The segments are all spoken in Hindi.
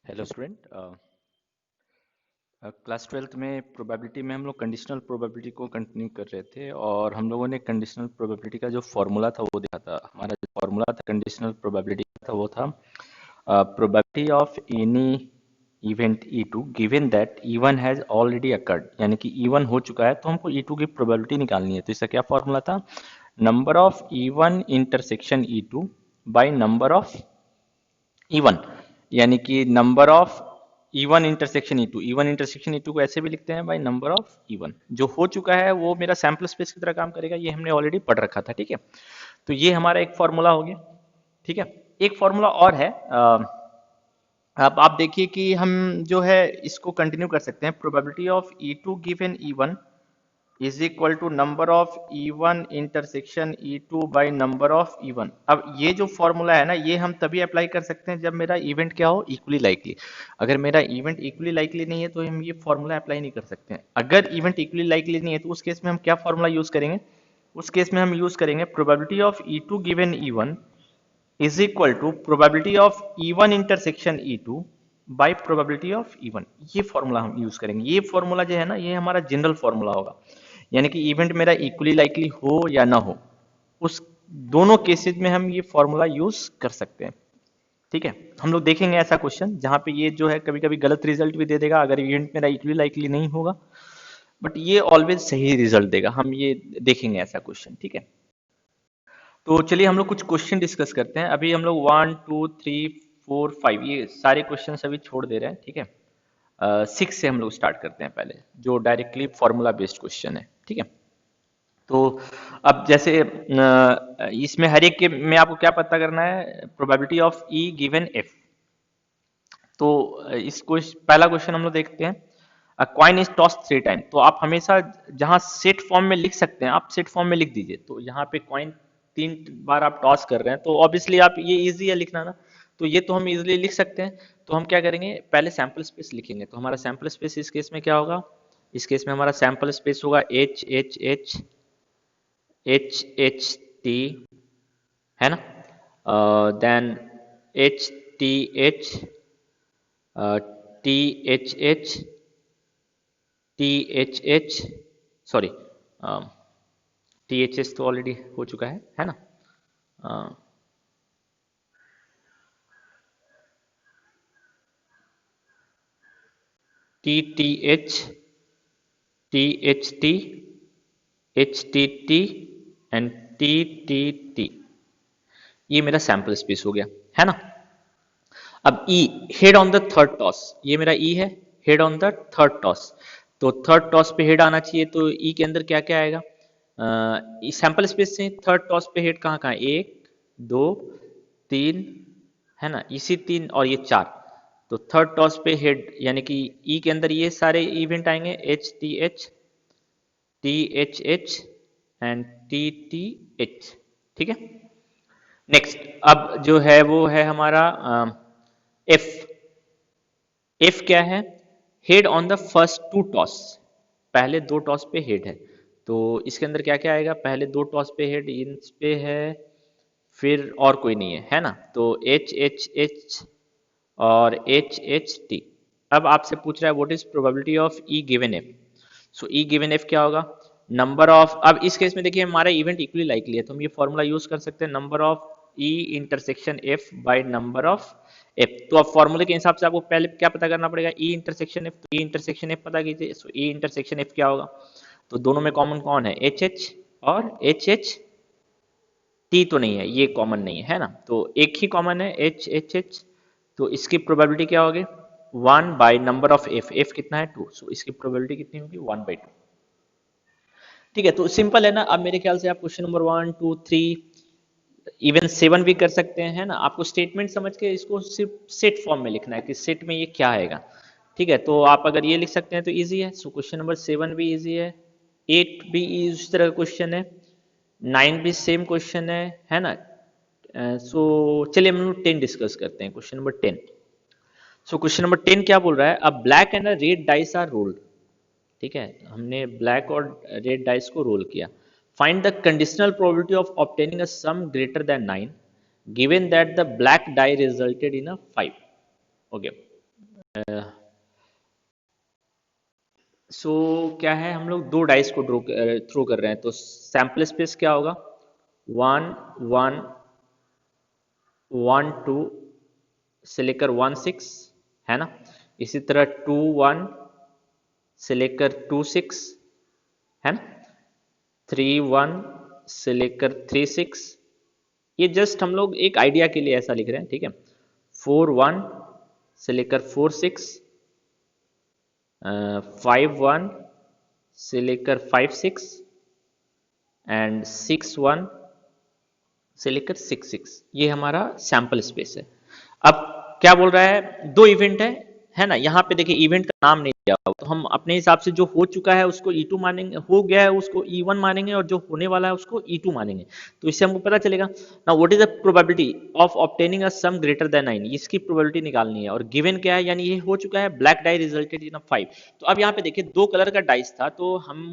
Hello student. क्लास ट्वेल्थ में प्रोबेबिलिटी में हम लोग कंडीशनल प्रोबेबिलिटी को कंटिन्यू कर रहे थे और हम लोगों ने कंडीशनल प्रोबेबिलिटी का जो फॉर्मूला था वो देखा था। हमारा जो फॉर्मूला था कंडीशनल प्रोबेबिलिटी का वो था probability of any event E2 given that E1 has already occurred, यानी कि E1 हो चुका है तो हमको E2 की प्रोबेबिलिटी निकालनी है। तो इसका क्या फॉर्मूला था? Number of E1 intersection E2 by number of E1, यानी कि number of E1 intersection E2। E1 intersection E2 को ऐसे भी लिखते हैं बाय नंबर ऑफ E1। जो हो चुका है वो मेरा सैंपल स्पेस की तरह काम करेगा, ये हमने ऑलरेडी पढ़ रखा था। ठीक है, तो ये हमारा एक फॉर्मूला हो गया। ठीक है, एक फॉर्मूला और है। अब आप देखिए कि हम जो है इसको कंटिन्यू कर सकते हैं। Probability of E2 given E1 is equal to number of E1 intersection E2 by number of E1। अब ये जो फॉर्मूला है ना, ये हम तभी अप्लाई कर सकते हैं जब मेरा इवेंट क्या हो, इक्वली लाइकली। अगर मेरा इवेंट इक्वली लाइकली नहीं है तो हम ये फॉर्मूला अप्लाई नहीं कर सकते हैं। अगर इवेंट इक्वली लाइकली नहीं है तो उस केस में हम क्या फॉर्मूला यूज करेंगे? उस केस में हम यूज करेंगे probability of E2 given E1 is equal to probability of E1 intersection E2 by probability of E1। ये फॉर्मूला हम यूज करेंगे। ये फॉर्मूला जो है ना, ये हमारा जनरल फॉर्मूला होगा, यानी कि इवेंट मेरा इक्वली लाइकली हो या ना हो, उस दोनों केसेस में हम ये फॉर्मूला यूज कर सकते हैं। ठीक है, हम लोग देखेंगे ऐसा क्वेश्चन जहां पे ये जो है कभी कभी गलत रिजल्ट भी दे देगा अगर इवेंट मेरा इक्वली लाइकली नहीं होगा, बट ये ऑलवेज सही रिजल्ट देगा। हम ये देखेंगे ऐसा क्वेश्चन। ठीक है, तो चलिए हम लोग कुछ क्वेश्चन डिस्कस करते हैं। अभी हम लोग 1 2 3 4 5 ये सारे क्वेश्चन अभी छोड़ दे रहे हैं। ठीक है, 6 से हम लोग स्टार्ट करते हैं पहले, जो डायरेक्टली फॉर्मूला बेस्ड क्वेश्चन है। ठीक है, तो अब जैसे इसमें हर एक के में आपको क्या पता करना है? Probability of E given F. तो इसको पहला क्वेश्चन हम लोग देखते हैं। अ कॉइन इज टॉस 3 टाइम। तो आप हमेशा जहां सेट फॉर्म में लिख सकते हैं आप सेट फॉर्म में लिख दीजिए। तो यहाँ पे कॉइन 3 बार आप टॉस कर रहे हैं तो ऑब्वियसली आप ये इजी है लिखना ना, तो ये तो हम इजीली लिख सकते हैं। तो हम क्या करेंगे, पहले सैंपल स्पेस लिखेंगे। तो हमारा सैंपल स्पेस इस केस में क्या होगा? इस केस में हमारा सैंपल स्पेस होगा H H H H H T, है ना? Then H T H, T H H, T H H, sorry, T H H तो ऑलरेडी हो चुका है ना? T T H, T H T, H T T and T T T. ये मेरा सैंपल स्पेस हो गया, है ना? अब E, head on the third toss, ये मेरा ई है, head on the third toss. तो थर्ड टॉस पे हेड आना चाहिए, तो ई के अंदर क्या क्या आएगा? सैंपल स्पेस से थर्ड टॉस पे हेड कहाँ कहाँ? 1 2 3, है ना? इसी 3 और ये 4। तो थर्ड टॉस पे हेड यानी कि ई के अंदर ये सारे इवेंट आएंगे, H T H, T H H and T T H. ठीक है, नेक्स्ट अब जो है वो है हमारा एफ। एफ क्या है? Head on the first 2 toss. पहले 2 टॉस पे हेड है, तो इसके अंदर क्या क्या आएगा? पहले 2 टॉस पे हेड इन पे है, फिर और कोई नहीं है ना? तो एच एच एच और एच एच टी। अब आपसे पूछ रहा है what is probability of E given F. So E given F क्या होगा? नंबर ऑफ, अब इस केस में देखिए हमारा इवेंट इक्वली लाइकली है तो हम ये फॉर्मूला यूज कर सकते हैं, number of E intersection F by number of F. तो अब फॉर्मूले के हिसाब से आपको पहले क्या पता करना पड़ेगा? E intersection F. तो ई इंटरसेक्शन एफ पता कीजिए। सो ई इंटरसेक्शन एफ क्या होगा? तो दोनों में कॉमन कौन है? एच एच और एच एच टी तो नहीं है, ये कॉमन नहीं है ना? तो एक ही कॉमन है, एच एच एच। तो इसकी प्रोबेबिलिटी क्या होगी? 1 by number of F. F कितना है? 2। सो इसकी प्रोबेबिलिटी कितनी होगी? 1/2। ठीक है, तो सिंपल है ना? अब मेरे ख्याल से आप क्वेश्चन नंबर 1 2 3 इवन 7 भी कर सकते हैं, है ना? आपको स्टेटमेंट समझ के इसको सिर्फ सेट फॉर्म में लिखना है कि सेट में ये क्या आएगा। ठीक है, तो आप अगर ये लिख सकते हैं तो इजी है। सो क्वेश्चन नंबर 7 भी इजी है, 8 भी इस तरह का क्वेश्चन है, 9 भी सेम क्वेश्चन है ना? सो चलिए हम लोग 10 डिस्कस करते हैं, question number 10। So question number 10 क्या बोल रहा है? अब black and red dice are rolled. ठीक है, हमने ब्लैक और रेड डाइस को रोल किया। Find the conditional probability of obtaining a sum greater than 9 given that the black die resulted in a 5। Okay, so क्या है, हम लोग दो डाइस को थ्रो कर रहे हैं, तो सैंपल स्पेस क्या होगा, 1 1 1 2 से लेकर 1 6, है ना। इसी तरह 2 1 से लेकर 2 6, है ना। 3 1 से लेकर 3 6। ये जस्ट हम लोग एक आइडिया के लिए ऐसा लिख रहे हैं, ठीक है। 4 1 से लेकर 4 6, 5 1 से लेकर 5 6, एंड 6 1 से लेकर 6 6। ये हमारा सैंपल स्पेस है। अब क्या बोल रहा है, दो इवेंट है ना। यहाँ पे देखिए इवेंट का नाम नहीं दिया हुआ, तो हम अपने हिसाब से जो हो चुका है उसको E2 मानेंगे, हो गया है उसको E1 मानेंगे, और जो होने वाला है उसको E2 मानेंगे। तो इससे हमको पता चलेगा ना what is the probability of obtaining a sum greater than 9, इसकी प्रोबेबिलिटी निकालनी है। और गिवन क्या है, यानी ये हो चुका है, black die resulted in a 5। तो अब यहाँ पे देखिए दो कलर का डाइस था, तो हम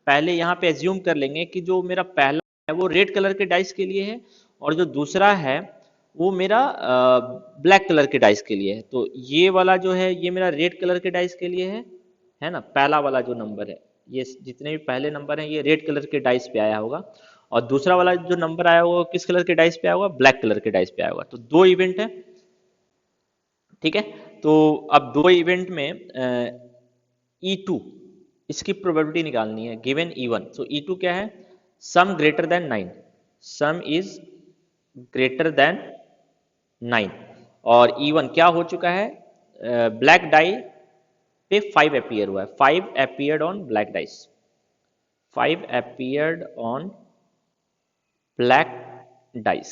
पहले यहाँ पे एज्यूम कर लेंगे कि जो मेरा पहला है वो रेड कलर के डाइस के लिए है, और जो दूसरा है वो मेरा ब्लैक कलर के डाइस के लिए है। तो ये वाला जो है ये मेरा रेड कलर के डाइस के लिए है ना। पहला वाला जो नंबर है, ये जितने भी पहले नंबर हैं ये रेड कलर के डाइस पे आया होगा, और दूसरा वाला जो नंबर आया होगा किस कलर के डाइस पे आया होगा, ब्लैक कलर के डाइस पे आया होगा। तो दो इवेंट है, ठीक है। तो अब दो इवेंट में E2, इसकी प्रोबेबिलिटी निकालनी है गिवन E1। सो E2 क्या है, सम greater than 9, some is greater than 9। और E1 क्या हो चुका है, ब्लैक डाई पे 5 अपीयर हुआ है, 5 appeared on black dice, 5 appeared on black dice.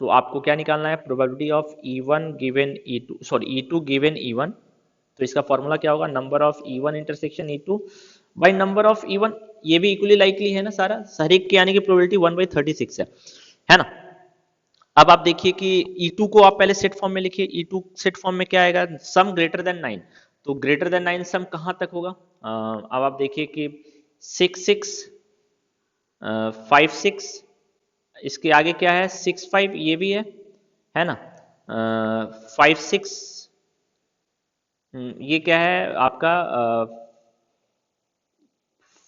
So आपको क्या निकालना है, probability of E1 given E2, sorry E2 given E1। तो इसका फॉर्मूला क्या होगा, number of E1 intersection E2 by number of E1। ये भी इक्वली लाइकली है ना, सारा हर एक के आने की प्रोबेबिलिटी 1/36 है ना। अब आप देखिए कि E2 को आप पहले सेट फॉर्म में लिखिए, E2 सेट फॉर्म में क्या आएगा, सम ग्रेटर देन 9। तो ग्रेटर देन 9 सम कहां तक होगा, अब आप देखिए कि 6 6, 5 6, इसके आगे क्या है 6 5, ये भी है ना। 5 6, ये क्या है आपका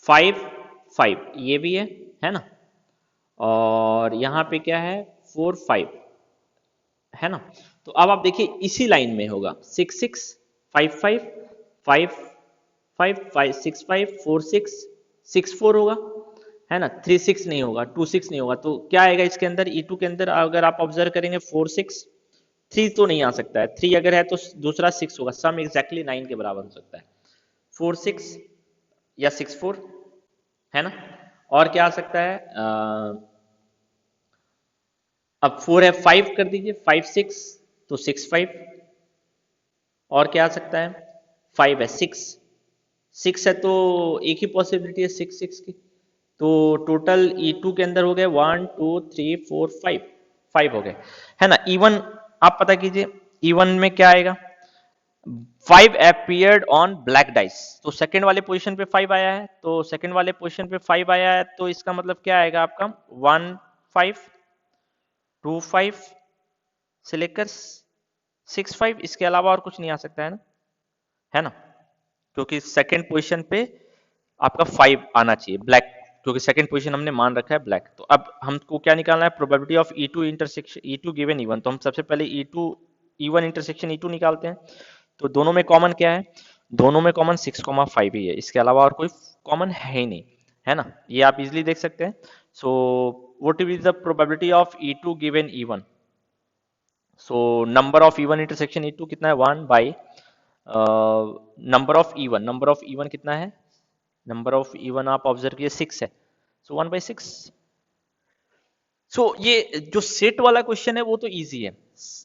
5 5, ये भी है ना। और यहाँ पे क्या है 4 5, है ना। तो अब आप देखिए इसी लाइन में होगा 6 6 5 5 5 5 5 6 5 4 6 6 4 होगा, है ना। 3 6 नहीं होगा, 2 6 नहीं होगा। तो क्या आएगा इसके अंदर, E2 के अंदर अगर आप ऑब्जर्व करेंगे 4 6, 3 तो नहीं आ सकता है, 3 अगर है तो दूसरा 6 होगा, सम एग्जैक्टली 9 के बराबर हो सकता है, 4 6 या 6 4, है ना। और क्या आ सकता है, अब 4 है 5 कर दीजिए, 5 6 तो 6 5। और क्या आ सकता है, 5 है 6, 6 है तो एक ही पॉसिबिलिटी है 6 6 की। तो टोटल E2 के अंदर हो गए 1 2 3 4 5, 5 हो गए, है ना। E1 आप पता कीजिए, E1 में क्या आएगा, 5 appeared on black dice। तो सेकंड वाले पोजीशन पे 5 आया है, तो सेकंड वाले पोजीशन पे 5 आया है, तो इसका मतलब क्या आएगा आपका 1 5 2 5 से लेकर 6 5, इसके अलावा और कुछ नहीं आ सकता है ना। क्योंकि सेकंड पोजीशन पे आपका 5 आना चाहिए ब्लैक, क्योंकि सेकंड पोजीशन हमने मान रखा है ब्लैक। तो अब हमको क्या निकालना है, probability of E2 intersection E2 given E1। तो हम सबसे पहले E2 E1 इंटरसेक्शन E2 निकालते हैं। तो दोनों में कॉमन क्या है, दोनों में कॉमन 6,5 ही है, इसके अलावा और कोई कॉमन है ही नहीं, है ना। ये आप इजिली देख सकते हैं। So what is the probability of E2 given E1। So number of E1 intersection E2 कितना है, 1 by number of E1, number of E1 कितना है, नंबर ऑफ E1 आप ऑब्जर्व कीजिए 6 है, सो 1/6। सो ये जो सेट वाला क्वेश्चन है वो तो इजी है,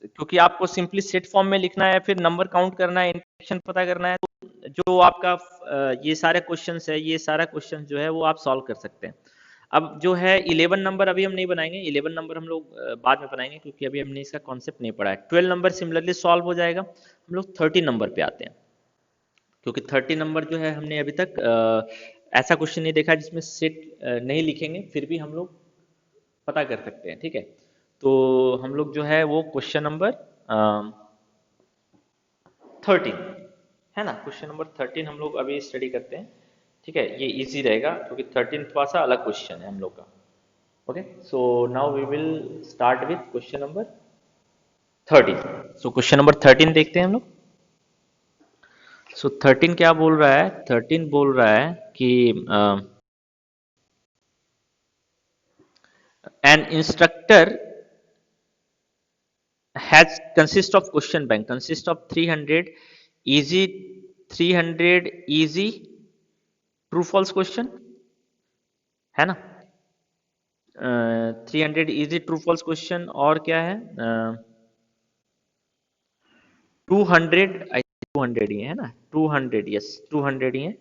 क्योंकि आपको सिंपली सेट फॉर्म में लिखना है, फिर नंबर काउंट करना है, इंटरसेक्शन पता करना है। तो जो आपका ये सारे क्वेश्चंस है, ये सारा क्वेश्चन जो है वो आप सॉल्व कर सकते हैं। अब जो है 11 नंबर अभी हम नहीं बनाएंगे, 11 नंबर हम लोग बाद में बनाएंगे, क्योंकि अभी हमने इसका कॉन्सेप्ट नहीं पढ़ा है। 12 नंबर सिमिलरली सॉल्व हो जाएगा। हम लोग 30 नंबर पे आते हैं, क्योंकि 30 नंबर जो है हमने अभी तक ऐसा क्वेश्चन नहीं देखा जिसमें सेट नहीं लिखेंगे, फिर भी हम लोग पता कर सकते हैं, ठीक है। तो हम लोग जो है वो क्वेश्चन नंबर 13, है ना। क्वेश्चन नंबर 13 हम लोग अभी स्टडी करते हैं। ठीक है, ये इजी रहेगा क्योंकि 13 थोड़ा सा अलग क्वेश्चन है हम लोग का। Okay, so now we will start with question number 13। So question number 13 देखते हैं हम लोग। सो 13 क्या बोल रहा है? 13 बोल रहा है कि N instructor has consist of question bank consist of 300 easy 300 easy true false question, है ना। 300 इजी ट्रू फॉल्स क्वेश्चन और क्या है? 200, 200 ही है ना, 200, यस 200 ही है।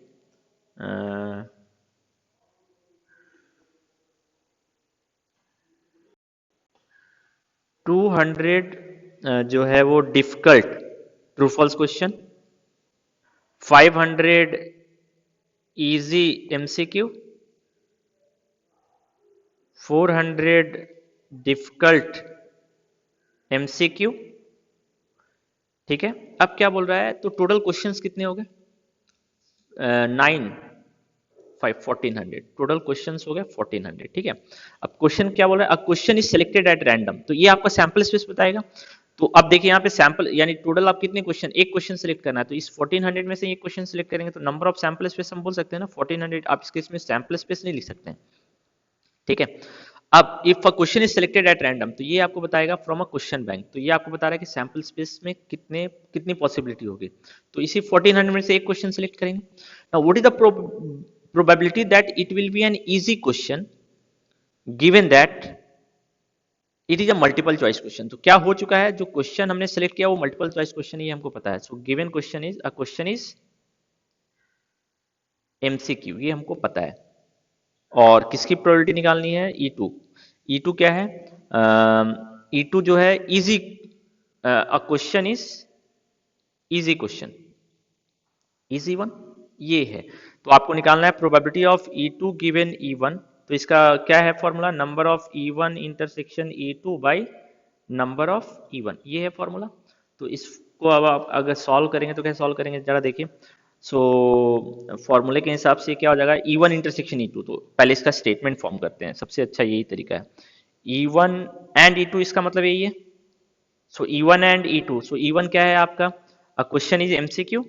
200 जो है वो difficult true false question, 500 easy MCQ, 400 difficult MCQ. ठीक है, अब क्या बोल रहा है? तो टोटल क्वेश्चंस कितने हो गए? 9 5 1400 टोटल क्वेश्चंस हो गए 1400। ठीक है, अब क्वेश्चन क्या बोल रहा है? A question is selected at random, तो ये आपका सैंपल स्पेस बताएगा। तो अब देखिए यहाँ पे सैंपल यानी टोटल आप कितने क्वेश्चन, एक क्वेश्चन सिलेक्ट करना है, तो इस 1400 में से एक क्वेश्चन सिलेक्ट करेंगे तो नंबर ऑफ सैंपल स्पेस हम बोल सकते हैं ना 1400। आप इसके इसमें सैंपल स्पेस नहीं लिख सकते हैं। ठीक है, अब if a question is selected at random, तो ये आपको बताएगा फ्रॉम अ क्वेश्चन बैंक, तो ये आपको बता रहा है कि सैंपल स्पेस में कितनी पॉसिबिलिटी होगी। तो इसी 1400 में से एक क्वेश्चन सिलेक्ट करेंगे। Now what is the probability that it will be an easy question given that it is a multiple choice question। तो क्या हो चुका है? जो क्वेश्चन हमने सेलेक्ट किया वो मल्टीपल चॉइस क्वेश्चन ही हमको पता है। So given question is MCQ, ये हमको पता है। और किसकी प्रोबेबिलिटी निकालनी है? E2। E2 क्या है? E2 जो है easy, a question is easy question, easy one ये है। तो आपको निकालना है probability of E2 given E1। तो इसका क्या है formula? Number of E1 intersection E2 by number of E1, ये है फॉर्मूला। तो इसको अब आप अगर सॉल्व करेंगे तो कैसे सॉल्व करेंगे जरा देखिए। सो फॉर्मूले के हिसाब से क्या हो जाएगा? E1 intersection E2। तो पहले इसका स्टेटमेंट फॉर्म करते हैं, सबसे अच्छा यही तरीका है। E1 एंड E2 इसका मतलब यही है। सो E1 and E2, so E1 क्या है आपका? A question is MCQ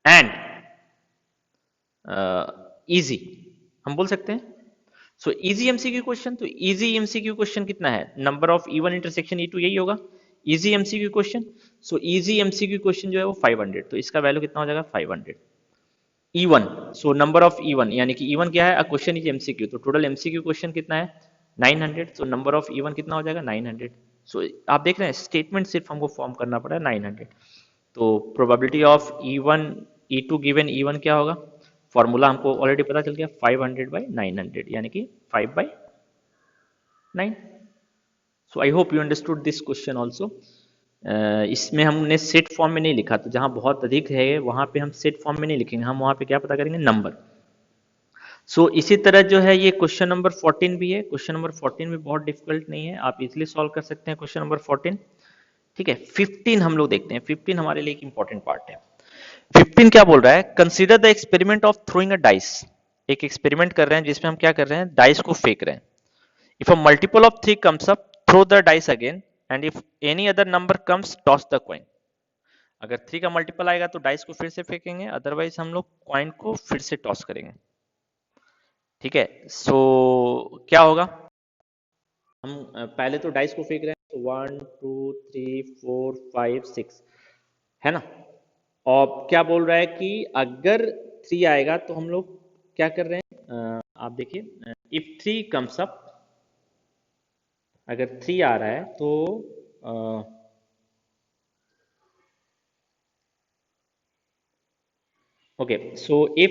and easy, हम बोल सकते हैं। सो इजी एमसीक्यू क्वेश्चन, तो इजी एमसीक्यू क्वेश्चन कितना है? Number of E1 intersection E2, यही होगा easy MCQ question. So easy MCQ question जो है वो 500, तो इसका वैल्यू कितना हो जाएगा? 500। E1, so number of E1 यानी कि E1 क्या है? अ क्वेश्चन इज एमसीक्यू, तो टोटल एमसीक्यू क्वेश्चन कितना है? 900। सो नंबर ऑफ E1 कितना हो जाएगा? 900। सो आप देख रहे हैं स्टेटमेंट सिर्फ हमको फॉर्म करना पड़ा है 900। तो probability of E1 E2 given E1 क्या होगा? फॉर्मूला हमको ऑलरेडी पता चल गया, 500 बाई 900 यानी कि 5/9। So I hope you understood this question also. इसमें हमने सेट फॉर्म में नहीं लिखा, तो जहां बहुत अधिक है वहां पे हम सेट फॉर्म में नहीं लिखेंगे, हम वहां पे क्या पता करेंगे? नंबर। सो इसी तरह जो है ये क्वेश्चन नंबर 14 भी है। क्वेश्चन नंबर 14 भी बहुत डिफिकल्ट नहीं है, आप इजिली सॉल्व कर सकते हैं क्वेश्चन नंबर 14। ठीक है, 15 हम लोग देखते हैं। 15 हमारे लिए एक इंपॉर्टेंट पार्ट है। 15 क्या बोल रहा है? Consider the experiment of throwing a dice. एक एक्सपेरिमेंट कर रहे हैं जिसमें हम क्या कर रहे हैं? डाइस को फेंक रहे हैं। If a multiple of 3 comes up, throw the dice again, and if any other number comes, toss the coin. अगर 3 का मल्टीपल आएगा तो डाइस को फिर से फेंकेंगे, अदरवाइज हम लोग कॉइन को फिर से टॉस करेंगे। ठीक है, सो क्या होगा? हम पहले तो डाइस को फेंक रहे हैं, तो 1 2 3 4 5 6, है ना। और क्या बोल रहा है कि अगर 3 आएगा तो हम लोग क्या कर रहे हैं? आप देखिए, इफ 3 कम्स अप, अगर 3 आ रहा है तो okay, so if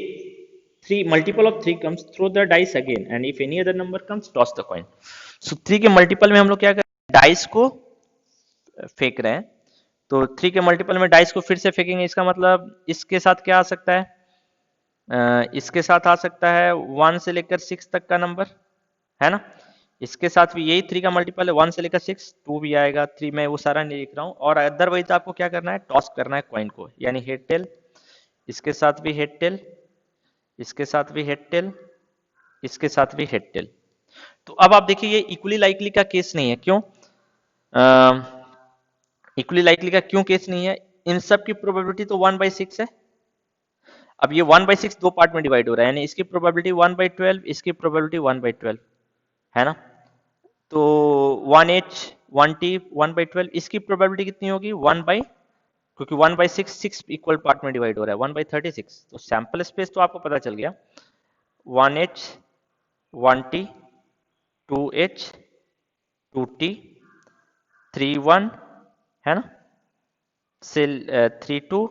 3 multiple of 3 comes, throw the dice again, and if any other number comes, toss the coin. So 3 के मल्टीपल में हम लोग क्या कर रहे हैं? डाइस को फेंक रहे हैं। तो 3 के मल्टीपल में डाइस को फिर से फेंकेंगे, इसका मतलब इसके साथ क्या आ सकता है? इसके साथ आ सकता है 1 से लेकर 6 तक का नंबर, है ना। इसके साथ भी यही 3 का मल्टीपल है, 1 से लेकर 6, 2 भी आएगा, 3 मैं वो सारा नहीं लिख रहा हूँ। और अदरवाइज आपको क्या करना है, टॉस करना है कॉइन को, यानी हेड टेल, इसके साथ भी हेड टेल, इसके साथ भी हेड टेल, इसके साथ भी हेड टेल। तो अब आप देखिए ये इक्वली लाइकली का केस नहीं है, क्यों? इक्वली लाइकली का क्यों केस नहीं है? इन सब की प्रोबेबिलिटी तो 1/6 है। अब ये 1/6 दो पार्ट में डिवाइड हो रहा है, यानी इसकी प्रोबेबिलिटी 1/12, इसकी प्रोबेबिलिटी 1/12 है ना। तो 1h 1t 1/12, इसकी प्रोबेबिलिटी कितनी होगी? 1 बाई, क्योंकि 1/6 6 इक्वल पार्ट में डिवाइड हो रहा है, 1/36। तो सैंपल स्पेस तो आपको पता चल गया, 1h 1t 2h 2t 3 1 है ना, से 3 2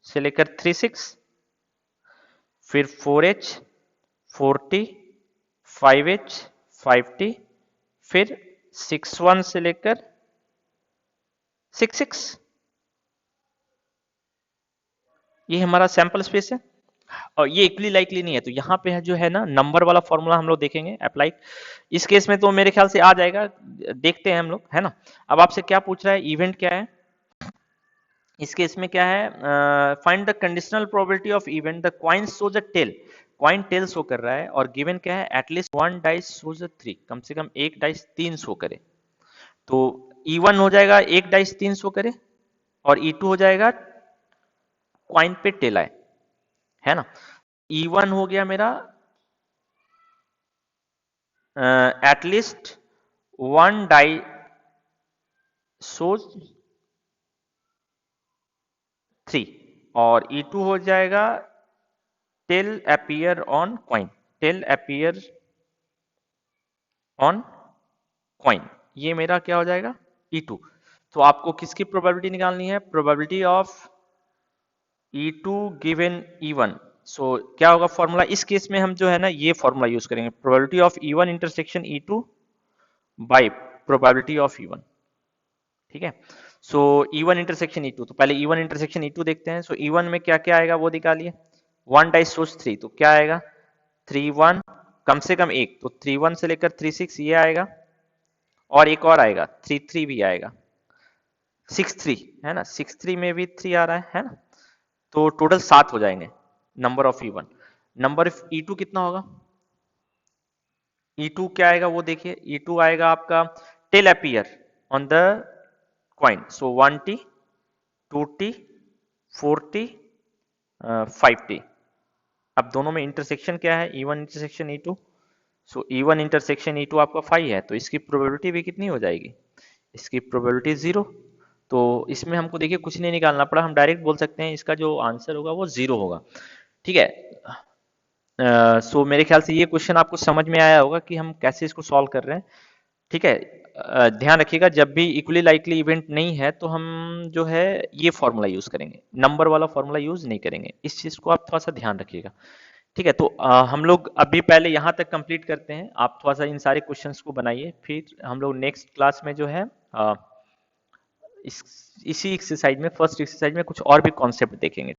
से लेकर 3 6, फिर 4h 4t 5h 5t, फिर 6 1 से लेकर 6 6। ये हमारा सैंपल स्पेस है और ये इक्वली लाइकली नहीं है। तो यहाँ पे है जो है ना नंबर वाला फॉर्मूला हम लोग देखेंगे अप्लाई। इस केस में तो मेरे ख्याल से आ जाएगा, देखते हैं हम लोग, है ना। अब आपसे क्या पूछ रहा है, इवेंट क्या है इस केस में? क्या है, find the conditional probability of event the coin shows a tail, coin tail show कर रहा है, और गिवन क्या है, एटलीस्ट 1 डाइस शोज अ 3, कम से कम एक डाइस 3 शो करे। तो E1 हो जाएगा एक डाइस 3 शो करे, और E2 हो जाएगा क्वाइन पे टेल आए, है ना। E1 हो गया मेरा एटलीस्ट 1 डाई शोज 3, और E2 हो जाएगा tail appear on coin, tail appear on coin. ये मेरा क्या हो जाएगा, E2। तो आपको किसकी प्रोबेबिलिटी निकालनी है, probability of E2 given E1। सो क्या होगा फॉर्मूला, इस केस में हम जो है ना ये फॉर्मूला यूज करेंगे, probability of E1 intersection E2 bye probability of E1, ठीक है। सो E1 इंटरसेक्शन E2, तो पहले E1 इंटरसेक्शन E2 देखते हैं। सो E1 में क्या क्या आएगा वो निकालिए, 1 डाइस सोच 3, तो क्या आएगा 3 1, कम से कम एक, तो 3 1 से लेकर 3 6 ये आएगा, और एक और आएगा 3 3 भी आएगा, 6 3 है ना, 6 3 में भी 3 आ रहा है ना। तो टोटल 7 हो जाएंगे number of E1। Number of E2 कितना होगा, E2 क्या आएगा वो देखिए, E2 आएगा आपका tail appear on the coin, so 1t 2t 4t 5t। अब दोनों में इंटरसेक्शन क्या है, E1 इंटरसेक्शन E2, सो E1 इंटरसेक्शन E2 आपका 5 है, तो इसकी प्रोबेबिलिटी भी कितनी हो जाएगी, इसकी प्रोबेबिलिटी 0। तो इसमें हमको देखिए कुछ नहीं निकालना पड़ा, हम डायरेक्ट बोल सकते हैं इसका जो आंसर होगा वो 0 होगा, ठीक है। सो मेरे ख्याल से ये क्वेश्चन आपको समझ में आया होगा कि हम कैसे इसको सॉल्व कर रहे हैं, ठीक है। ध्यान रखिएगा जब भी इक्वली लाइकली इवेंट नहीं है तो हम जो है ये फॉर्मूला यूज करेंगे, नंबर वाला फॉर्मूला यूज नहीं करेंगे, इस चीज को आप थोड़ा सा ध्यान रखिएगा, ठीक है। तो हम लोग अभी पहले यहाँ तक कंप्लीट करते हैं, आप थोड़ा सा इन सारे क्वेश्चंस को बनाइए, फिर हम लोग नेक्स्ट क्लास में जो है इसी एक्सरसाइज में, फर्स्ट एक्सरसाइज में कुछ और भी कॉन्सेप्ट देखेंगे।